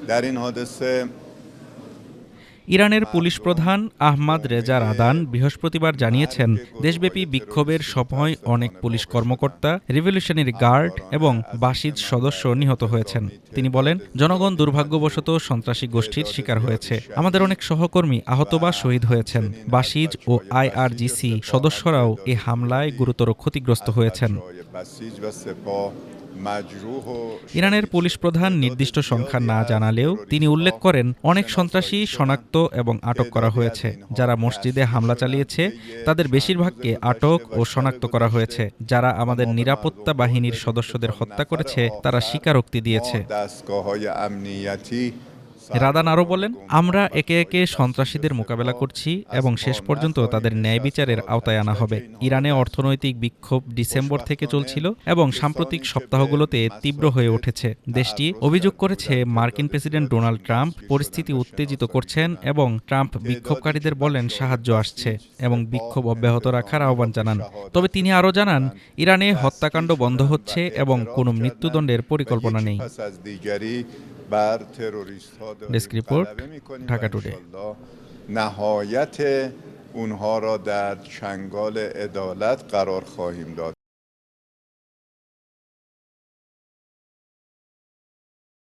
در این حادثه ইরানের পুলিশ প্রধান আহমাদ রেজা রাদান বৃহস্পতিবার জানিয়েছেন, দেশব্যাপী বিক্ষোভের সময় অনেক পুলিশ কর্মকর্তা, রিভলিউশনারি গার্ড এবং বাসিজ সদস্য নিহত হয়েছেন। তিনি বলেন, জনগণ দুর্ভাগ্যবশত সন্ত্রাসী গোষ্ঠীর শিকার হয়েছে। আমাদের অনেক সহকর্মী আহত বা শহীদ হয়েছেন। বাসিজ ও আইআরজিসি সদস্যরাও এ হামলায় গুরুতর ক্ষতিগ্রস্ত হয়েছেন। ইরানের পুলিশ প্রধান নির্দিষ্ট সংখ্যা না জানালেও তিনি উল্লেখ করেন, অনেক সন্ত্রাসী শনাক্ত এবং আটক করা হয়েছে। যারা মসজিদে হামলা চালিয়েছে তাদের বেশিরভাগকে আটক ও শনাক্ত করা হয়েছে। যারা আমাদের নিরাপত্তা বাহিনীর সদস্যদের হত্যা করেছে তারা স্বীকারোক্তি দিয়েছে। রাদান আরও বলেন, আমরা একে একে সন্ত্রাসীদের মোকাবেলা করছি এবং শেষ পর্যন্ত তাদের ন্যায় বিচারের আওতায় আনা হবে। ইরানে অর্থনৈতিক বিক্ষোভ ডিসেম্বর থেকে চলছিল এবং সাম্প্রতিক সপ্তাহগুলোতে তীব্র হয়ে উঠেছে। দেশটি অভিযোগ করেছে মার্কিন প্রেসিডেন্ট ডোনাল্ড ট্রাম্প পরিস্থিতি উত্তেজিত করছেন এবং ট্রাম্প বিক্ষোভকারীদের বলেন সাহায্য আসছে এবং বিক্ষোভ অব্যাহত রাখার আহ্বান জানান। তবে তিনি আরও জানান, ইরানে হত্যাকাণ্ড বন্ধ হচ্ছে এবং কোনো মৃত্যুদণ্ডের পরিকল্পনা নেই। Desk report, Dhaka today. نهایت اونها را در چنگال عدالت قرار خواهیم داد.